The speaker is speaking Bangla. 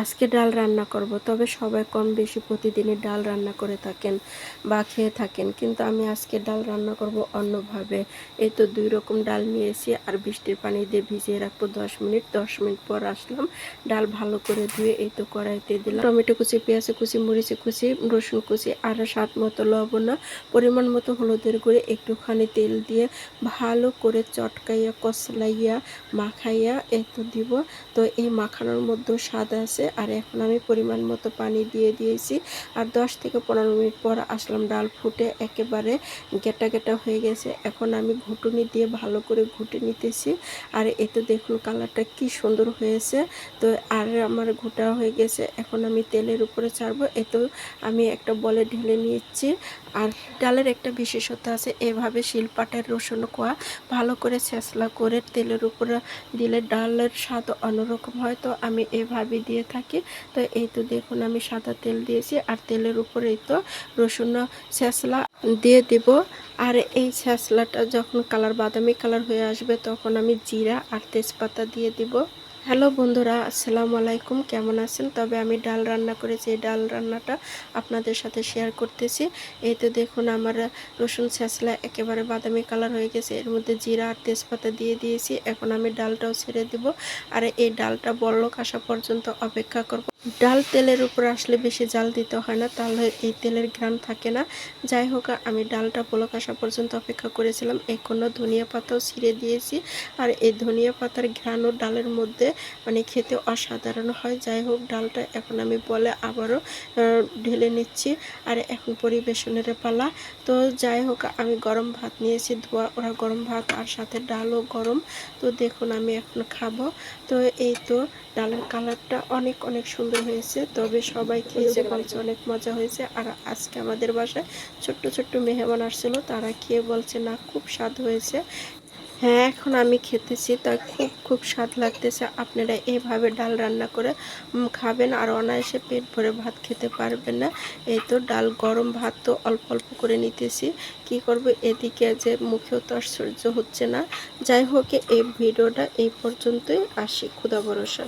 আজকে ডাল রান্না করব, তবে সবাই কম বেশি প্রতিদিনই ডাল রান্না করে থাকেন বা খেয়ে থাকেন, কিন্তু আমি আজকে ডাল রান্না করব অন্যভাবে। এই তো 2 রকম ডাল নিয়েছি আর বৃষ্টির পানি দিয়ে ভিজিয়ে রাখবো 10 মিনিট। 10 মিনিট পর আসলাম, ডাল ভালো করে ধুয়ে এই তো কড়াইতে দিলাম টমেটো কুচি, পেঁয়াজ কুচি, মরিচ কুচি, রসুন কুচি আর স্বাদ মতো লবণ, পরিমাণ মতো হলুদের গুঁড়ি, একটুখানি তেল দিয়ে ভালো করে চটকাইয়া কষলাইয়া মাখাইয়া এই তো দিব। তো এই মাখানোর মধ্যেও স্বাদ আছে। আর এখন আমি পরিমাণ মতো পানি দিয়ে দিয়েছি আর 10 থেকে 15 মিনিট পর আসলাম, ডাল ফুটে একেবারে গেটা গেটা হয়ে গেছে। এখন আমি ঘুটুনি দিয়ে ভালো করে ঘুটে নিতেছি। আর এতে দেখুন কালারটা কি সুন্দর হয়েছে। তো আর আমার ঘোটা হয়ে গেছে, এখন আমি তেলের উপরে ছাড়বো। এতো আমি একটা বলে ঢেলে নিচ্ছি। আর ডালের একটা বিশেষত্ব আছে, এভাবে শিলপাটার রসুন কোয়া ভালো করে ছেঁচলা করে তেলের উপরে দিলে ডালের স্বাদ অন্যরকম হয়। তো আমি এভাবে দিয়ে থাকি। তো এই তো দেখুন আমি সাদা তেল দিয়েছি আর তেলের উপরে এই তো রসুন ছেঁচলা দিয়ে দিব। আর এই ছেঁচলাটা যখন বাদামি কালার হয়ে আসবে তখন আমি জিরা আর তেজপাতা দিয়ে দিব। হ্যালো বন্ধুরা, আসসালামু আলাইকুম, কেমন আছেন? তবে আমি ডাল রান্না করেছি, এই ডাল রান্নাটা আপনাদের সাথে শেয়ার করতেছি। এই তো দেখুন আমার রসুন ছেঁচলা একেবারে বাদামি কালার হয়ে গেছে, এর মধ্যে জিরা আর তেজপাতা দিয়ে দিয়েছি। এখন আমি ডালটাও ছেড়ে দিব আর এই ডালটা বলক আসা পর্যন্ত অপেক্ষা করব। ডাল তেলের উপর আসলে বেশি জাল দিতে হয় না, তাহলে এই তেলের ঘ্রাণ থাকে না। যাই হোক, আমি ডালটা বলক আসা পর্যন্ত অপেক্ষা করেছিলাম। এখনও ধনিয়া পাতাও ছিঁড়ে দিয়েছি আর এই ধনিয়া পাতার ঘ্রাণও ডালের মধ্যে মানে খেতে অসাধারণ হয়। যাই হোক, ডালটা এখন আমি বলে আবারও ঢেলে নিচ্ছি আর এখন পরিবেশনের পালা। তো যাই হোক, আমি গরম ভাত নিয়েছি, ধোয়া ওরা গরম ভাত আর সাথে ডালও গরম। তো দেখুন আমি এখন খাবো। তো এই তো ডালের কালারটা অনেক অনেক সুন্দর হয়েছে, তবে সবাই খেয়েছে বলছে অনেক মজা হয়েছে। আর আজকে আমাদের বাসায় ছোট্ট ছোট্ট মেহমান আসছিল, তারা খেয়ে বলছে না খুব স্বাদ হয়েছে। হ্যাঁ, এখন আমি খেতেছি, তাই খুব খুব স্বাদ লাগতেছে। আপনারা এভাবে ডাল রান্না করে খাবেন আর অনায়াসে পেট ভরে ভাত খেতে পারবেন না। এই তো ডাল গরম ভাত তো অল্প অল্প করে নিতেছি, কি করব, এদিকে যে মুখেও তো আশ্চর্য হচ্ছে না। যাই হোক, এই ভিডিওটা এই পর্যন্তই, আসি, খোদা ভরসা।